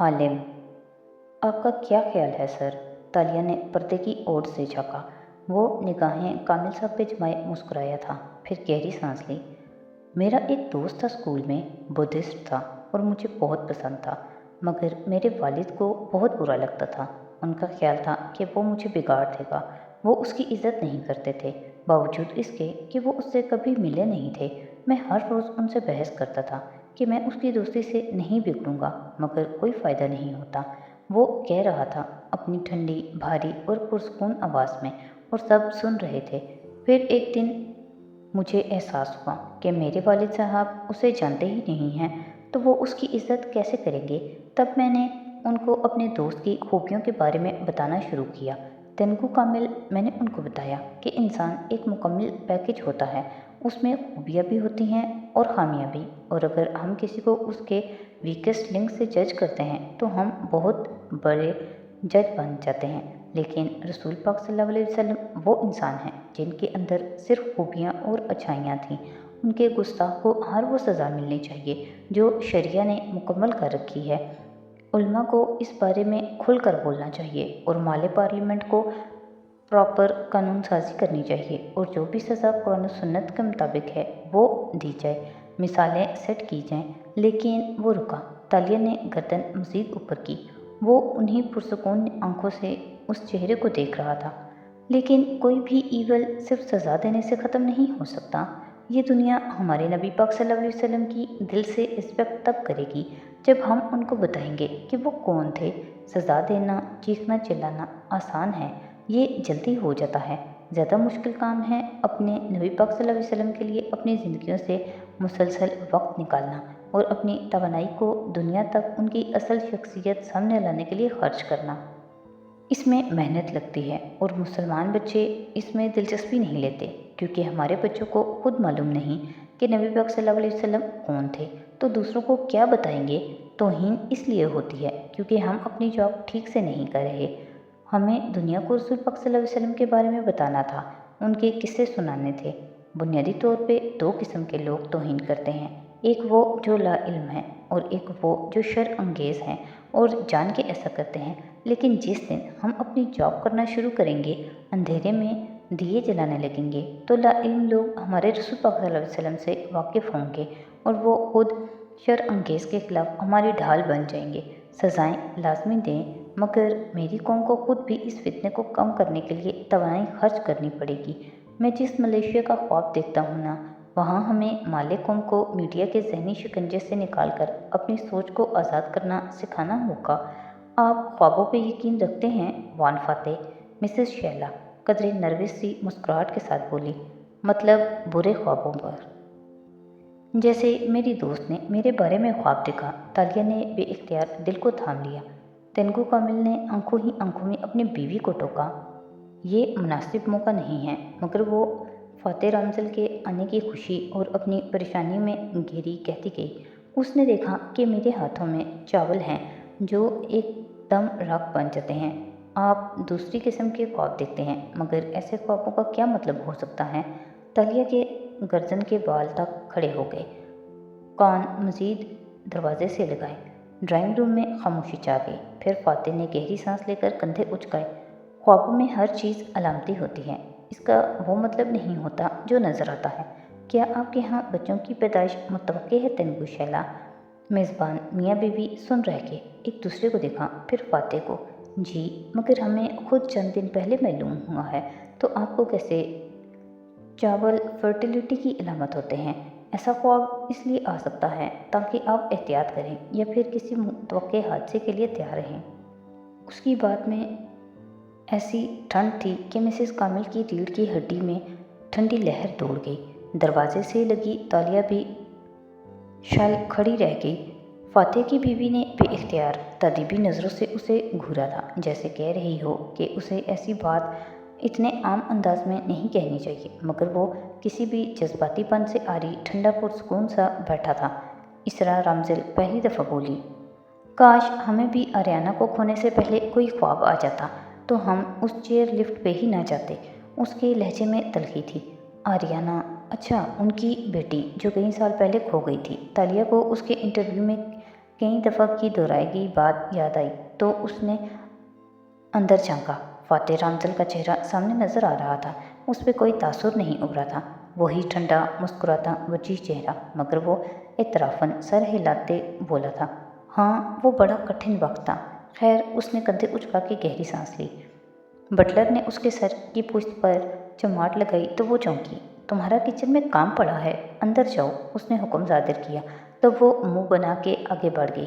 हालिम। आपका क्या ख्याल है सर? तालिया ने पर्दे की ओर से झाँका। वो निगाहें कामिल साहब पे जमाए मुस्कुराया था, फिर गहरी सांस ली। मेरा एक दोस्त था स्कूल में, बुद्धिस्ट था और मुझे बहुत पसंद था, मगर मेरे वालिद को बहुत बुरा लगता था। उनका ख्याल था कि वो मुझे बिगाड़ देगा। वो उसकी इज्जत नहीं करते थे, बावजूद इसके कि वो उससे कभी मिले नहीं थे। मैं हर रोज़ उनसे बहस करता था कि मैं उसकी दोस्ती से नहीं बिगड़ूंगा, मगर कोई फ़ायदा नहीं होता। वो कह रहा था अपनी ठंडी, भारी और पुरसकून आवाज़ में, और सब सुन रहे थे। फिर एक दिन मुझे एहसास हुआ कि मेरे वालिद साहब उसे जानते ही नहीं हैं, तो वो उसकी इज्जत कैसे करेंगे। तब मैंने उनको अपने दोस्त की खूबियों के बारे में बताना शुरू किया। तेनकु कामिल, मैंने उनको बताया कि इंसान एक मुकम्मल पैकेज होता है, उसमें खूबियाँ भी होती हैं और खामियाँ भी, और अगर हम किसी को उसके वीकेस्ट लिंक से जज करते हैं तो हम बहुत बड़े जज बन जाते हैं। लेकिन रसूल पाक सल्लल्लाहु अलैहि वसल्लम वो इंसान हैं जिनके अंदर सिर्फ खूबियाँ और अच्छाइयाँ थीं। उनके गुस्ताख को हर वो सज़ा मिलनी चाहिए जो शरिया ने मुकम्मल कर रखी है। उल्मा को इस बारे में खुलकर बोलना चाहिए और माले पार्लियामेंट को प्रॉपर कानून साजी करनी चाहिए, और जो भी सज़ा कुरान और सुन्नत के मुताबिक है वो दी जाए, मिसालें सेट की जाएं। लेकिन वो रुका। तालिया ने गर्दन मज़ीद ऊपर की। वो उन्हीं पुरसकून आंखों से उस चेहरे को देख रहा था। लेकिन कोई भी ईवल सिर्फ सज़ा देने से ख़त्म नहीं हो सकता। ये दुनिया हमारे नबी पाक सल्लल्लाहु अलैहि वसल्लम की दिल से रिस्पेक्ट तब करेगी जब हम उनको बताएंगे कि वो कौन थे। सज़ा देना, चीखना चिल्लाना आसान है, ये जल्दी हो जाता है। ज़्यादा मुश्किल काम है अपने नबी पाक सल्लल्लाहु अलैहि वसल्लम के लिए अपनी ज़िंदगियों से मुसलसल वक्त निकालना और अपनी तवानाई को दुनिया तक उनकी असल शख्सियत सामने लाने के लिए खर्च करना। इसमें मेहनत लगती है, और मुसलमान बच्चे इसमें दिलचस्पी नहीं लेते, क्योंकि हमारे बच्चों को खुद मालूम नहीं कि नबी पाक सल्लल्लाहु अलैहि वसल्लम कौन थे, तो दूसरों को क्या बताएंगे। तौहीन इसलिए होती है क्योंकि हम अपनी जॉब ठीक से नहीं कर रहे। हमें दुनिया को रसूल पाक सल्लल्लाहु अलैहि वसल्लम के बारे में बताना था, उनके किस्से सुनाने थे। बुनियादी तौर पे दो किस्म के लोग तौहीन करते हैं, एक वो जो ला इल्म है और एक वो जो शर अंगेज़ हैं और जान के ऐसा करते हैं। लेकिन जिस दिन हम अपनी जॉब करना शुरू करेंगे, अंधेरे में दिए जलाने लगेंगे, तो ला इल्म लोग हमारे रसूल पाक सल्लल्लाहु अलैहि वसल्लम से वाकिफ़ होंगे और वो खुद शर अंगेज़ के ख़िलाफ़ हमारी ढाल बन जाएंगे। सज़ाएँ लाजमी दें, मगर मेरी कौम को खुद भी इस फितने को कम करने के लिए तवानाई खर्च करनी पड़ेगी। मैं जिस मलेशिया का ख्वाब देखता हूँ ना, वहाँ हमें माले कौम को मीडिया के जहनी शिकंजे से निकालकर अपनी सोच को आज़ाद करना सिखाना होगा। आप ख्वाबों पे यकीन रखते हैं वान फाते? मिसेस शैला कदरे नर्वस सी मुस्कुराहट के साथ बोली। मतलब बुरे ख्वाबों पर, जैसे मेरी दोस्त ने मेरे बारे में ख्वाब देखा। तालिया ने बेइख्तियार दिल को थाम लिया। तेनकु कामिल ने आंखों ही आंखों में अपनी बीवी को टोका। ये मुनासिब मौका नहीं है, मगर वो फाते रामजल के आने की खुशी और अपनी परेशानी में घिरी कहती गई। उसने देखा कि मेरे हाथों में चावल हैं जो एकदम राख बन जाते हैं। आप दूसरी किस्म के ख्वाब देखते हैं, मगर ऐसे ख्वाबों का क्या मतलब हो सकता है? तालिया के गर्दन के बाल तक खड़े हो गए, कान मजीद दरवाजे से लगाए। ड्राइंग रूम में खामोशी छा गई। फिर फातिह ने गहरी सांस लेकर कंधे उचकाए। ख्वाबों में हर चीज़ अलामती होती है, इसका वो मतलब नहीं होता जो नज़र आता है। क्या आपके यहाँ बच्चों की पैदाइश मुतवक्के है? तेनकु शैला मेज़बान मियाँ बीवी सुन रह गए, एक दूसरे को देखा, फिर फातिह को। जी, मगर हमें खुद चंद दिन पहले मालूम हुआ है, तो आपको कैसे? चावल फर्टिलिटी की अलामत होते हैं। ऐसा ख्वाब इसलिए आ सकता है ताकि आप एहतियात करें या फिर किसी मुतवक्के हादसे के लिए तैयार रहें। उसकी बात में ऐसी ठंड थी कि मिसेस कामिल की रीढ़ की हड्डी में ठंडी लहर दौड़ गई। दरवाजे से लगी तालिया भी शल खड़ी रह गई। फातिह की बीवी ने बेइख्तियार तादीबी नज़रों से उसे घूरा था, जैसे कह रही हो कि उसे ऐसी बात इतने आम अंदाज में नहीं कहनी चाहिए, मगर वो किसी भी जज्बातीपन से आ रही ठंडा पुरसकून सा बैठा था। इसरा रामजिल पहली दफ़ा बोली, काश हमें भी आर्याना को खोने से पहले कोई ख्वाब आ जाता तो हम उस चेयर लिफ्ट पे ही ना जाते। उसके लहजे में तलखी थी। आर्याना? अच्छा, उनकी बेटी जो कई साल पहले खो गई थी। तालिया को उसके इंटरव्यू में कई दफ़ा की दोहराई गई बात याद आई तो उसने अंदर झांका। फातेह रामजल का चेहरा सामने नजर आ रहा था। उस पर कोई तासुर नहीं उभरा था। वही ठंडा मुस्कुराता वजीह चेहरा, मगर वो इतराफन सर हिलाते बोला था, हाँ वो बड़ा कठिन वक्त था। खैर, उसने कंधे उचका के गहरी सांस ली। बटलर ने उसके सर की पुश्त पर चमाट लगाई तो वो चौंकी। तुम्हारा किचन में काम पड़ा है, अंदर जाओ, उसने हुक्म जाहिर किया। तब वो मुंह बना के आगे बढ़ गई।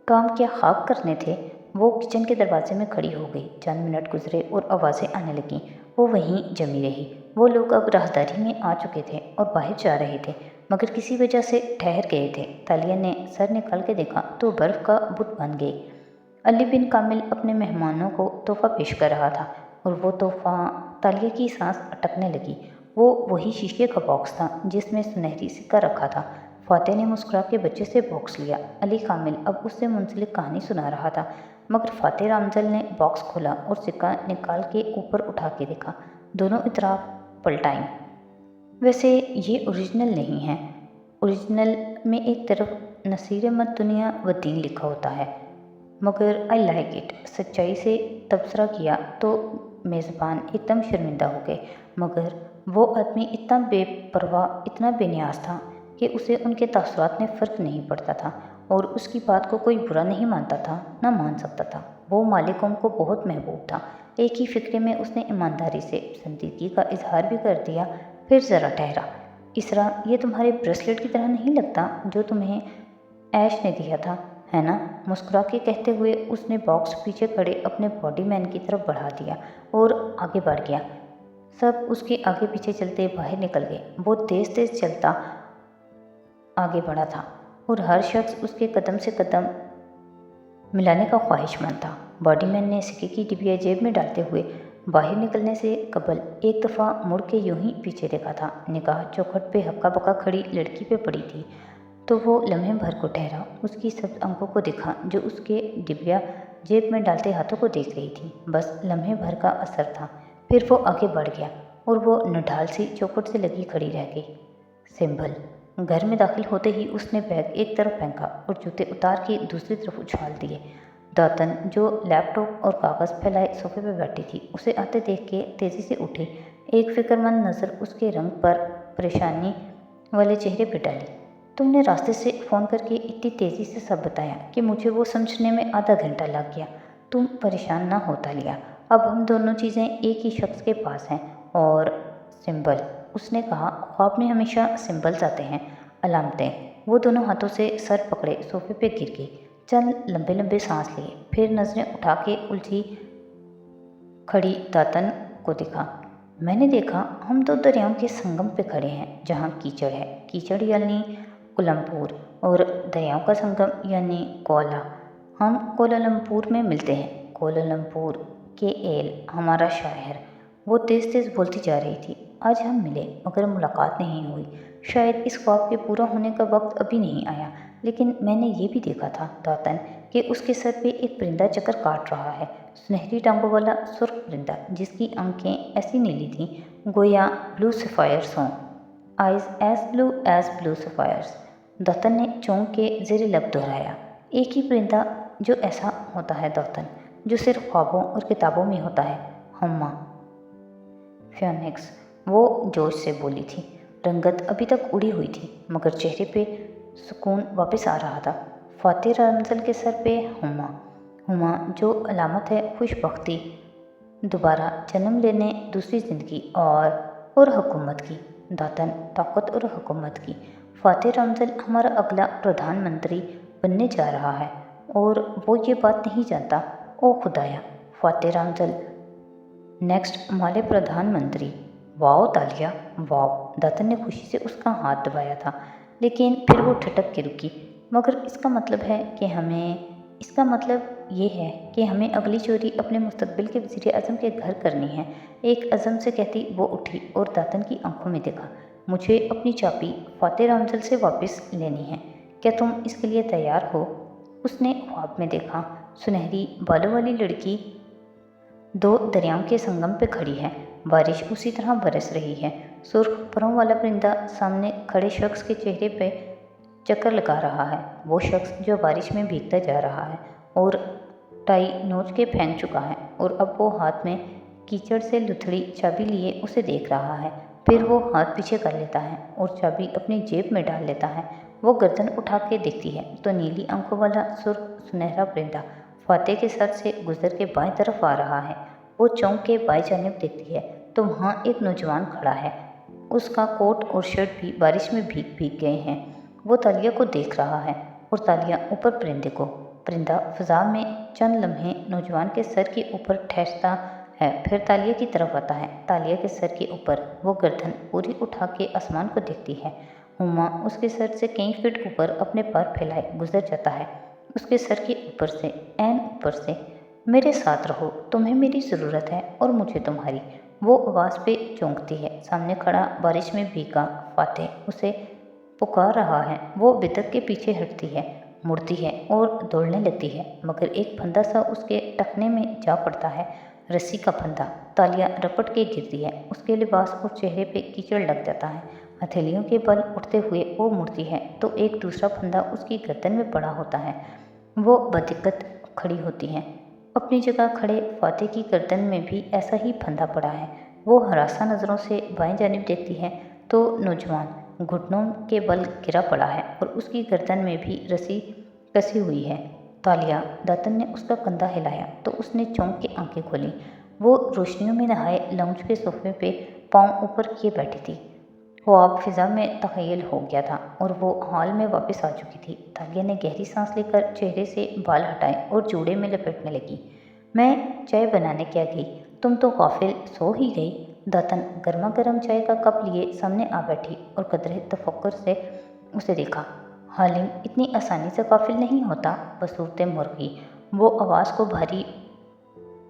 काम क्या खाक करने थे? वो किचन के दरवाजे में खड़ी हो गई। चंद मिनट गुजरे और आवाज़ें आने लगीं। वो वहीं जमी रही। वो लोग अब राहदारी में आ चुके थे और बाहर जा रहे थे, मगर किसी वजह से ठहर गए थे। तालिया ने सर निकाल के देखा तो बर्फ़ का बुत बन गई। अली बिन कामिल अपने मेहमानों को तोहफा पेश कर रहा था और वो तोहफा, तालिया की सांस अटकने लगी। वो वही शीशे का बॉक्स था जिसमें सुनहरी सिक्का रखा था। फातेह ने मुस्कुरा के बच्चे से बॉक्स लिया। अली कामिल अब उससे मुंसलिक कहानी सुना रहा था, मगर फातेह रामजल ने बॉक्स खोला और सिक्का निकाल के ऊपर उठा के देखा। दोनों इतराफ पलटाई। वैसे ये ओरिजिनल नहीं है। ओरिजिनल में एक तरफ नसीर मत दुनिया व दीन लिखा होता है, मगर आई लाइक इट। सच्चाई से तबसरा किया तो मेज़बान एकदम शर्मिंदा हो गए, मगर वो आदमी इतना बेपरवाह, इतना बेनियाज था कि उसे उनके तासुरात में फ़र्क नहीं पड़ता था और उसकी बात को कोई बुरा नहीं मानता था, ना मान सकता था। वो मालिकों को बहुत महबूब था। एक ही फिक्रे में उसने ईमानदारी से संजीदगी का इजहार भी कर दिया। फिर ज़रा ठहरा। इसरा, ये तुम्हारे ब्रेसलेट की तरह नहीं लगता जो तुम्हें ऐश ने दिया था, है ना? मुस्कुरा के कहते हुए उसने बॉक्स पीछे खड़े अपने बॉडी मैन की तरफ बढ़ा दिया और आगे बढ़ गया। सब उसके आगे पीछे चलते बाहर निकल गए। वो तेज़ तेज़ चलता आगे बढ़ा था और हर शख्स उसके कदम से कदम मिलाने का ख्वाहिशमंद था। बॉडीमैन ने सिक्के की डिबिया जेब में डालते हुए बाहर निकलने से कबल एक दफ़ा मुड़ के यूं ही पीछे देखा था। निगाह चौखट पे हक्का बक्का खड़ी लड़की पे पड़ी थी तो वो लम्हे भर को ठहरा। उसकी सब आंखों को देखा जो उसके डिबिया जेब में डालते हाथों को देख रही थी। बस लम्हे भर का असर था। फिर वो आगे बढ़ गया और वो नढाल सी चौखट से लगी खड़ी रह गई। सिंबल। घर में दाखिल होते ही उसने बैग एक तरफ फेंका और जूते उतार के दूसरी तरफ उछाल दिए। दातन, जो लैपटॉप और कागज़ फैलाए सोफे पर बैठी थी, उसे आते देख के तेज़ी से उठी। एक फिक्रमंद नज़र उसके रंग पर परेशानी वाले चेहरे पर डाली। तुमने रास्ते से फ़ोन करके इतनी तेज़ी से सब बताया कि मुझे वो समझने में आधा घंटा लग गया। तुम परेशान ना हो तालिया, अब हम दोनों चीज़ें एक ही शख्स के पास हैं। और सिंबल, उसने कहा, ख्वाब में हमेशा सिंबल्स आते हैं, अलामतें। वो दोनों हाथों से सर पकड़े सोफे पे गिर गई। चंद लंबे लंबे सांस लिए, फिर नज़रें उठा के उलझी खड़ी दातन को देखा। मैंने देखा हम दो दरियाओं के संगम पे खड़े हैं जहाँ कीचड़ है। कीचड़ यानी कोलमपुर और दरियाओं का संगम यानी कोला। हम कोलालमपुर में मिलते हैं। कोलालमपुर के एल, हमारा शहर। वो तेज़ तेज़ बोलती जा रही थी। आज हम मिले मगर मुलाकात नहीं हुई। शायद इस ख्वाब के पूरा होने का वक्त अभी नहीं आया। लेकिन मैंने ये भी देखा था दातन कि उसके सर पे एक परिंदा चक्कर काट रहा है। सुनहरी टांगों वाला सुर्ख परिंदा जिसकी आंखें ऐसी नीली थीं गोया ब्लू सफ़ायर्स हों। Eyes as blue as blue sapphires. दातन ने चौंक के ज़ेरे लब दोहराया। एक ही परिंदा जो ऐसा होता है दातन, जो सिर्फ ख्वाबों और किताबों में होता है। हम्मा फियोनिक्स, वो जोश से बोली थी। रंगत अभी तक उड़ी हुई थी मगर चेहरे पे सुकून वापस आ रहा था। फातेह रामजल के सर पे हुमा, हुमा जो अलामत है खुशबख्ती, दोबारा जन्म लेने, दूसरी ज़िंदगी और हुकूमत की। दातन, ताकत और हुकूमत की। फातेह रामजल हमारा अगला प्रधानमंत्री बनने जा रहा है और वो ये बात नहीं जानता। ओ खुदाया, फातेह रामजल नेक्स्ट माले प्रधानमंत्री। वाओ तालिया, वाओ। दातन ने खुशी से उसका हाथ दबाया था, लेकिन फिर वो ठटक के रुकी। मगर इसका मतलब ये है कि हमें अगली चोरी अपने मुस्तकबिल के वज़ीर आज़म के घर करनी है। एक अज़म से कहती वो उठी और दातन की आंखों में देखा। मुझे अपनी चाबी फातेह रामजल से वापस लेनी है। क्या तुम इसके लिए तैयार हो? उसने ख्वाब में देखा। सुनहरी बालों वाली लड़की दो दरियाओं के संगम पे खड़ी है। बारिश उसी तरह बरस रही है। सुर्ख परों वाला परिंदा सामने खड़े शख्स के चेहरे पे चक्कर लगा रहा है। वो शख्स जो बारिश में भीगता जा रहा है और टाई नोच के फेंक चुका है और अब वो हाथ में कीचड़ से लुथड़ी चाबी लिए उसे देख रहा है। फिर वो हाथ पीछे कर लेता है और चाबी अपनी जेब में डाल लेता है। वो गर्दन उठा के देखती है तो नीली आंखों वाला सुर्ख सुनहरा परिंदा फाते के सर से गुजर के बाएं तरफ आ रहा है। वो चौंक के बाएं जानिब देखती है तो वहाँ एक नौजवान खड़ा है। उसका कोट और शर्ट भी बारिश में भीग भीग गए हैं। वो तालिया को देख रहा है और तालिया ऊपर परिंदे को। परिंदा फिजा में चंद लम्हे नौजवान के सर के ऊपर ठहरता है, फिर तालिया की तरफ आता है। तालिया के सर के ऊपर वो गर्दन पूरी उठा के आसमान को देखती है। हुमा उसके सर से कई फीट ऊपर अपने पैर फैलाए गुजर जाता है। उसके सर के ऊपर से, ऐन ऊपर से, मेरे साथ रहो, तुम्हें मेरी ज़रूरत है और मुझे तुम्हारी। वो आवाज़ पे चौंकती है। सामने खड़ा बारिश में भीगा फातेह उसे पुकार रहा है। वो बिदक के पीछे हटती है, मुड़ती है और दौड़ने लगती है, मगर एक फंदा सा उसके टखने में जा पड़ता है, रस्सी का फंदा। तालिया रपट के गिरती है। उसके लिबास और चेहरे पे कीचड़ लग जाता है। हथेलियों के बल उठते हुए वो मुड़ती है तो एक दूसरा फंदा उसकी गर्दन में पड़ा होता है। वो बदिक्कत खड़ी होती है। अपनी जगह खड़े फातेह की गर्दन में भी ऐसा ही फंदा पड़ा है। वो हरासा नज़रों से बाएं जानिब देखती है तो नौजवान घुटनों के बल गिरा पड़ा है और उसकी गर्दन में भी रस्सी कसी हुई है। तालिया दातन ने उसका कंधा हिलाया तो उसने चौंक के आंखें खोली। वो रोशनियों में नहाए लाउंज के सोफे पे पाँव ऊपर किए बैठी थी। ख्वाब फिजा में तख़य्युल हो गया था और वो हाल में वापस आ चुकी थी। तालिया ने गहरी सांस लेकर चेहरे से बाल हटाए और जूड़े में लपेटने लगी। मैं चाय बनाने क्या गई, तुम तो गाफिल सो ही गई। दातन गर्मा गर्म चाय का कप लिए सामने आ बैठी और कदरे तफक्कुर से उसे देखा। हालिम इतनी आसानी से गाफिल नहीं होता, बसूरते मुर्गी। वो आवाज़ को भारी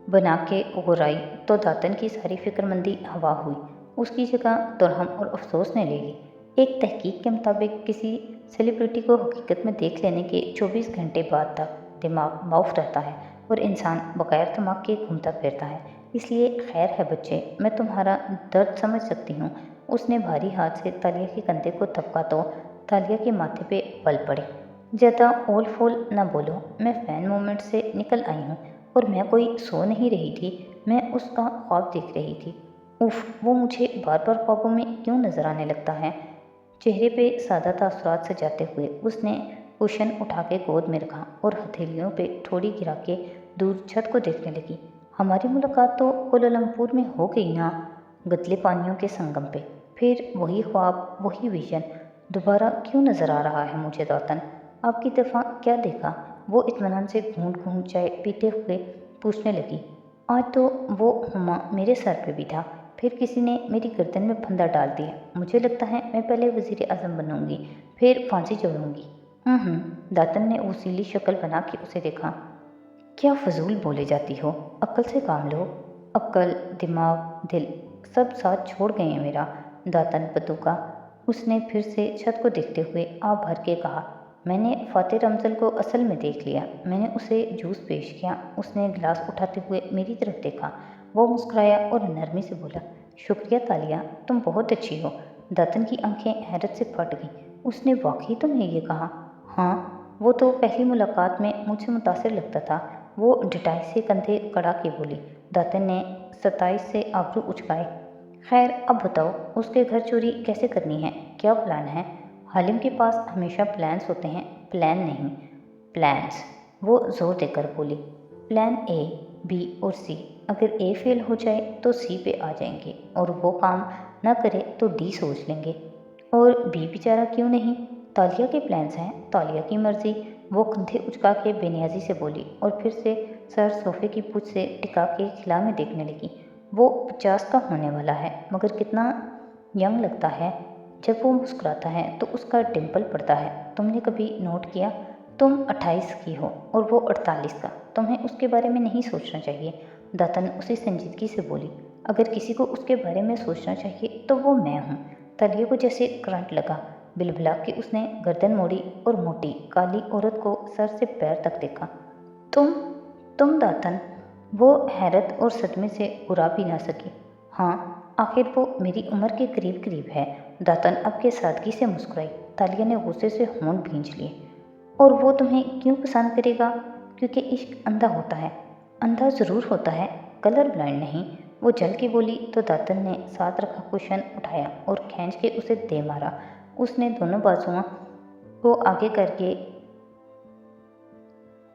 बना के गुर्राई तो दातन की सारी फिक्रमंदी हवा हुई। उसकी जगह तुरहम और अफसोस ने ले ली। एक तहकीक के मुताबिक किसी सेलिब्रिटी को हकीकत में देख लेने के 24 घंटे बाद तक दिमाग माउफ रहता है और इंसान बगैर दिमाग के घूमता फिरता है। इसलिए खैर है बच्चे, मैं तुम्हारा दर्द समझ सकती हूँ। उसने भारी हाथ से तालिया के कंधे को थपका तो तालिया के माथे पे बल पड़े। ज़्यादा ओल फोल न बोलो, मैं फ़ैन मोमेंट से निकल आई हूँ और मैं कोई सो नहीं रही थी, मैं उसका ख्वाब देख रही थी। उफ, वो मुझे बार बार ख्वाबों में क्यों नजर आने लगता है। चेहरे पे सादा तासुरात सजाते हुए उसने कुशन उठा के गोद में रखा और हथेलियों पे ठोड़ी गिरा के दूर छत को देखने लगी। हमारी मुलाकात तो कोलालमपुर में हो गई ना, गदले पानियों के संगम पे। फिर वही ख्वाब, वही विजन दोबारा क्यों नजर आ रहा है मुझे दातन? आपकी दफ़ा क्या देखा? वो इत्मीनान से घूंट घूंट चाय पीते हुए पूछने लगी। आज तो वो हुमा मेरे सर पे भी था, फिर किसी ने मेरी गर्दन में फंदा डाल दिया। मुझे लगता है मैं पहले वज़ीर आज़म बनूंगी, फिर फांसी चढ़ूंगी। दातन ने वसीली शक्ल बना के उसे देखा। क्या फजूल बोले जाती हो, अक्ल से काम लो। अक्ल, दिमाग, दिल सब साथ छोड़ गए हैं मेरा। दातन बतूका। उसने फिर से छत को देखते हुए आ भर के कहा। मैंने फातेह रमज़ल को असल में देख लिया। मैंने उसे जूस पेश किया। उसने गिलास उठाते हुए मेरी तरफ देखा। वो मुस्कुराया और नरमी से बोला, शुक्रिया तालिया, तुम बहुत अच्छी हो। दातन की आंखें हैरत से फट गईं। उसने वाकई तुम्हें ये कहा? हाँ, वो तो पहली मुलाकात में मुझसे मुतासिर लगता था। वो डिटाई से कंधे कड़ा के बोली। दातन ने सताइश से आबरू उचकाए। खैर अब बताओ, उसके घर चोरी कैसे करनी है, क्या प्लान है? हालिम के पास हमेशा प्लान्स होते हैं, प्लान नहीं, प्लान्स। वो जोर देकर बोली। प्लान ए, बी और सी। अगर ए फेल हो जाए तो सी पे आ जाएंगे और वो काम ना करे तो डी सोच लेंगे। और बी बेचारा क्यों नहीं? तालिया के प्लान्स हैं, तालिया की मर्जी। वो कंधे उचका के बेनियाजी से बोली और फिर से सर सोफे की पूछ से टिका के खिला में देखने लगी। वो 50 का होने वाला है, मगर कितना यंग लगता है। जब वो मुस्कुराता है तो उसका डिम्पल पड़ता है। तुमने कभी नोट किया, तुम 28 की हो और वो 48 का। तुम्हें उसके बारे में नहीं सोचना चाहिए। दातन उसी संजीदगी से बोली। अगर किसी को उसके बारे में सोचना चाहिए तो वो मैं हूँ। तालिया को जैसे करंट लगा। बिलबिला के उसने गर्दन मोड़ी और मोटी काली औरत को सर से पैर तक देखा। तुम दातन? वो हैरत और सदमे से उड़ा भी ना सकी। हाँ, आखिर वो मेरी उम्र के करीब करीब है। दातन अब के सादगी से मुस्कुराई। तालिया ने गुस्से से होंठ भींच लिए। और वो तुम्हें क्यों पसंद करेगा? क्योंकि इश्क अंधा होता है। अंधा ज़रूर होता है, कलर ब्लाइंड नहीं। वो जल के बोली तो दातन ने साथ रखा कुशन उठाया और खींच के उसे दे मारा। उसने दोनों बाजुओं को आगे करके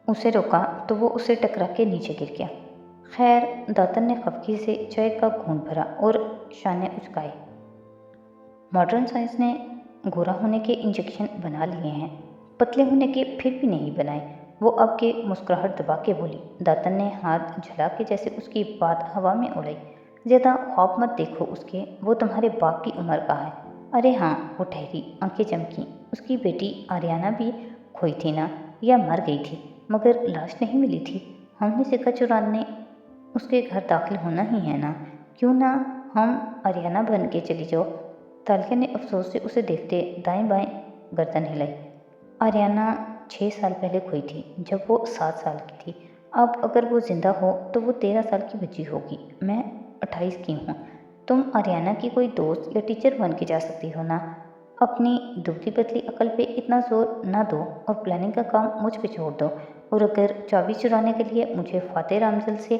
उसे रोका तो वो उसे टकरा के नीचे गिर गया। खैर, दातन ने खफगी से चाय का घूंट भरा और शाने उचकाए। मॉडर्न साइंस ने गोरा होने के इंजेक्शन बना लिए हैं, पतले होने के फिर भी नहीं बनाए। वो अब के मुस्कुराहट दबा के बोली। दातन ने हाथ झला के जैसे उसकी बात हवा में उड़ाई। ज़्यादा ख्वाब मत देखो उसके, वो तुम्हारे बाप की उम्र का है। अरे हाँ, वो ठहरी, आंखें चमकी। उसकी बेटी आर्याना भी खोई थी ना, या मर गई थी, मगर लाश नहीं मिली थी। हमने सिक्का चुराने उसके घर दाखिल होना ही है ना, क्यों ना हम आर्याना बन के चली जाओ। तालिया ने अफसोस से उसे देखते दाएं बाएं गर्दन हिलाई। आर्याना 6 साल पहले खोई थी, जब वो 7 साल की थी। अब अगर वो जिंदा हो तो वो 13 साल की बच्ची होगी। मैं 28 की हूँ। तुम आर्याना की कोई दोस्त या टीचर बन के जा सकती हो ना। अपनी दुबली पतली अकल पे इतना जोर ना दो और प्लानिंग का काम मुझ पे छोड़ दो। और अगर चाबी चुराने के लिए मुझे फाते रामजल से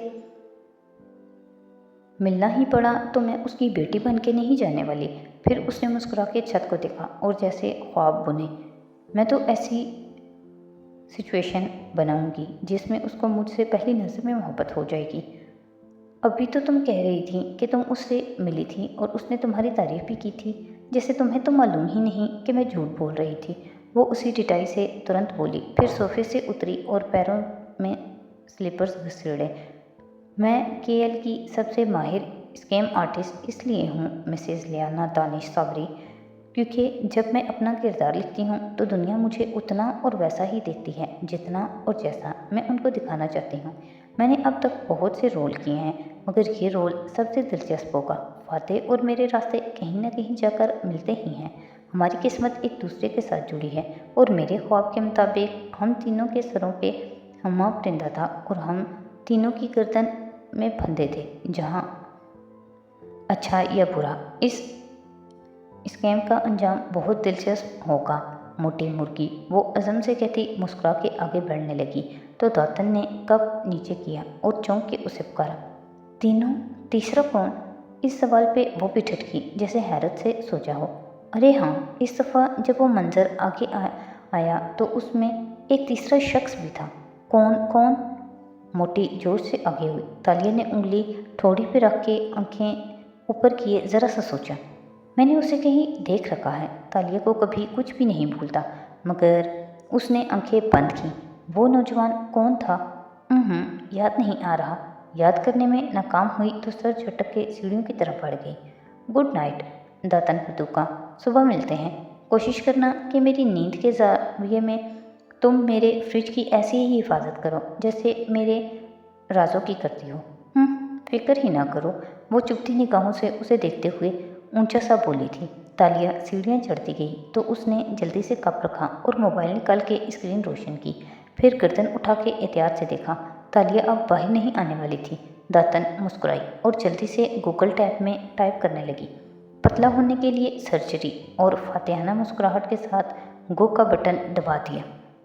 मिलना ही पड़ा तो मैं उसकी बेटी बन के नहीं जाने वाली। फिर उसने मुस्कुरा के छत को देखा और जैसे ख्वाब बुने, मैं तो ऐसी सिचुएशन बनाऊंगी जिसमें उसको मुझसे पहली नज़र में मोहब्बत हो जाएगी। अभी तो तुम कह रही थी कि तुम उससे मिली थी और उसने तुम्हारी तारीफ भी की थी, जैसे तुम्हें तो मालूम ही नहीं कि मैं झूठ बोल रही थी। वो उसी डिटाई से तुरंत बोली, फिर सोफे से उतरी और पैरों में स्लीपर्स घसीड़े। मैं केएल की सबसे माहिर स्कैम आर्टिस्ट इसलिए हूँ मिसेस लियाना दानिश साबरी, क्योंकि जब मैं अपना किरदार लिखती हूँ तो दुनिया मुझे उतना और वैसा ही देखती है जितना और जैसा मैं उनको दिखाना चाहती हूँ। मैंने अब तक बहुत से रोल किए हैं, मगर ये रोल सबसे दिलचस्प होगा। फातेह और मेरे रास्ते कहीं ना कहीं जाकर मिलते ही हैं। हमारी किस्मत एक दूसरे के साथ जुड़ी है और मेरे ख्वाब के मुताबिक हम तीनों के सरों पे हम्मा परिंदा था और हम तीनों की गर्दन में फंदे थे। जहाँ अच्छा या बुरा, इस स्कैम का अंजाम बहुत दिलचस्प होगा। मोटी मुर्गी, वो अज़म से कहती मुस्कुरा के आगे बढ़ने लगी तो दातन ने कप नीचे किया और चौंक के उसे पुकारा। तीनों? तीसरा कौन? इस सवाल पे वो भी ठटकी जैसे हैरत से सोचा हो। अरे हाँ, इस दफ़ा जब वो मंजर आगे आया तो उसमें एक तीसरा शख्स भी था। कौन कौन? मोटी जोश से आगे हुई। तालिया ने उंगली ठोड़ी पे रख के आंखें ऊपर किए ज़रा सा सोचा। मैंने उसे कहीं देख रखा है। तालिया को कभी कुछ भी नहीं भूलता, मगर उसने आंखें बंद की। वो नौजवान कौन था? याद नहीं आ रहा। याद करने में नाकाम हुई तो सर झटक के सीढ़ियों की तरफ बढ़ गई। गुड नाइट, दातन पतूका। सुबह मिलते हैं। कोशिश करना कि मेरी नींद के ज़ाविये में तुम मेरे फ्रिज की ऐसी ही हिफाजत करो जैसे मेरे राजों की करती हो। फिक्र ही ना करो। वो चुभती निगाहों से उसे देखते हुए ऊंचा सा बोली थी। तालिया सीढ़ियाँ चढ़ती गई तो उसने जल्दी से कप रखा और मोबाइल निकाल के स्क्रीन रोशन की। फिर गर्दन उठा के एहतियात से देखा। तालिया अब बाहर नहीं आने वाली थी। दातन मुस्कुराई और जल्दी से गूगल टैब में टाइप करने लगी, पतला होने के लिए सर्जरी, और फातिहाना मुस्कुराहट के साथ गो का बटन दबा दिया।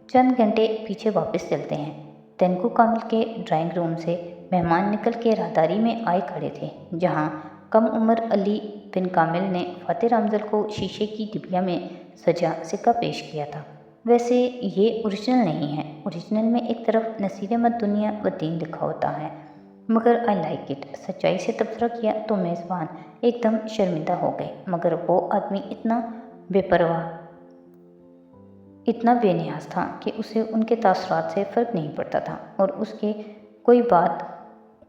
चंद घंटे पीछे वापस चलते हैं। तेंकु कामिल के ड्राइंग रूम से मेहमान निकल के राहदारी में आए खड़े थे, जहाँ कम उम्र अली बिन कामिल ने फातेह रामजल को शीशे की डिबिया में सजा सिक्का पेश किया था। वैसे ये ओरिजिनल नहीं है। ओरिजिनल में एक तरफ नसीर मत दुनिया व दीन लिखा होता है, मगर आई लाइक इट। सच्चाई से तबसरा किया तो मेज़बान एकदम शर्मिंदा हो गए, मगर वो आदमी इतना बेपरवाह, इतना बेनियाज था कि उसे उनके तासुरात से फ़र्क नहीं पड़ता था और उसके कोई बात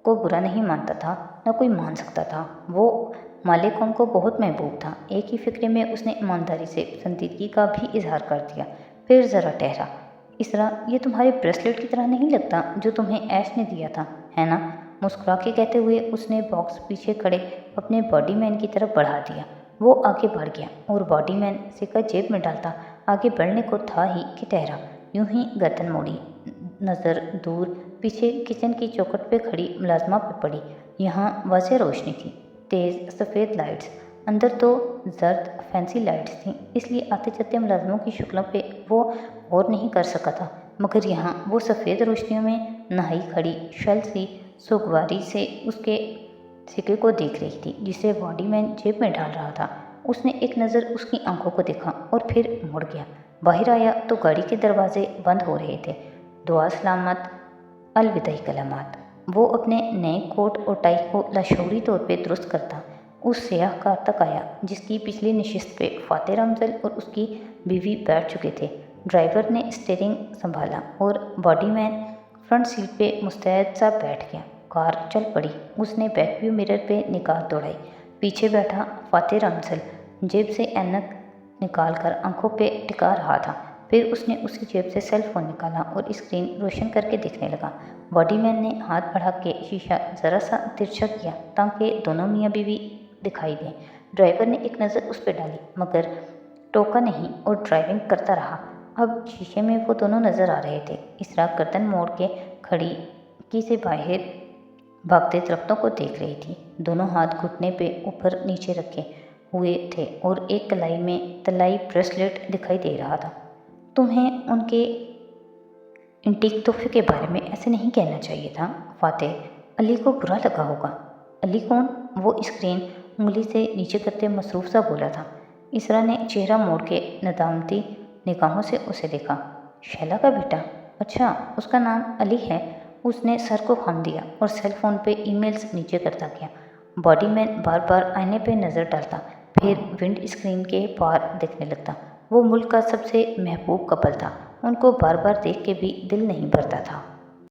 को बुरा नहीं मानता था, न कोई मान सकता था। वो माले कौम को बहुत महबूब था। एक ही फिक्रे में उसने ईमानदारी से संजीदगी का भी इजहार कर दिया। फिर ज़रा ठहरा। इसरा, ये तुम्हारे ब्रेसलेट की तरह नहीं लगता जो तुम्हें ऐश ने दिया था, है ना? मुस्कुरा के कहते हुए उसने बॉक्स पीछे खड़े अपने बॉडी मैन की तरफ बढ़ा दिया। वो आगे बढ़ गया और बॉडी मैन सिक्का जेब में डालता आगे बढ़ने को था ही कि ठहरा। यूं ही गर्दन मोड़ी, नज़र दूर पीछे किचन की चौखट पे खड़ी मुलाजमा पे पड़ी। यहाँ वाज़ेह रोशनी थी, तेज़ सफ़ेद लाइट्स, اندر تو زرد فینسی لائٹس تھیں، اس لیے آتے جاتے ملازموں کی شکلوں پہ وہ غور نہیں کر سکا تھا، مگر یہاں وہ سفید روشنیوں میں نہائی کھڑی شل سی سوگواری سے اس کے سکے کو دیکھ رہی تھی جسے باڈی مین جیب میں ڈال رہا تھا۔ اس نے ایک نظر اس کی آنکھوں کو دیکھا اور پھر مڑ گیا۔ باہر آیا تو گاڑی کے دروازے بند ہو رہے تھے۔ دعا سلامت، الوداعی کلمات۔ وہ اپنے نئے کوٹ اور ٹائی کو لاشعوری طور پہ درست کرتا اس سیاہ کار تک آیا جس کی پچھلی نشست پہ فاتح رمزل اور اس کی بیوی بیٹھ چکے تھے۔ ڈرائیور نے اسٹیئرنگ سنبھالا اور باڈی مین فرنٹ سیٹ پہ مستعد سا بیٹھ گیا۔ کار چل پڑی۔ اس نے بیک ویو مرر پہ نگاہ دوڑائی۔ پیچھے بیٹھا فاتح رمزل جیب سے اینک نکال کر آنکھوں پہ ٹکا رہا تھا، پھر اس نے اسی جیب سے سیل فون نکالا اور اسکرین روشن کر کے دیکھنے لگا۔ باڈی مین نے ہاتھ بڑھا کے شیشہ ذرا سا ترچھا کیا تاکہ دونوں میاں بیوی دکھائی دیں۔ ڈرائیور نے ایک نظر اس پہ ڈالی مگر ٹوکا نہیں اور ڈرائیونگ کرتا رہا۔ اب شیشے میں وہ دونوں نظر آ رہے تھے۔ اسرا گردن موڑ کے کھڑکی سے باہر بھاگتے درختوں کو دیکھ رہی تھی۔ دونوں ہاتھ گھٹنے پہ اوپر نیچے رکھے ہوئے تھے اور ایک کلائی میں طلائی بریسلیٹ دکھائی دے رہا تھا۔ تمہیں ان کے انٹیک تحفے کے بارے میں ایسے نہیں کہنا چاہیے تھا فاتح، علی کو برا لگا ہوگا۔ علی کون؟ وہ اسکرین انگلی سے نیچے کرتے مصروف سا بولا تھا۔ اسرا نے چہرہ موڑ کے ندامتی نگاہوں سے اسے دیکھا۔ شیلا کا بیٹا؟ اچھا، اس کا نام علی ہے۔ اس نے سر کو خم دیا اور سیل فون پہ ای میلز نیچے کرتا گیا۔ باڈی مین بار بار آئینے پہ نظر ڈالتا، پھر ونڈ اسکرین کے پار دیکھنے لگتا۔ وہ ملک کا سب سے محبوب کپل تھا، ان کو بار بار دیکھ کے بھی دل نہیں بھرتا تھا۔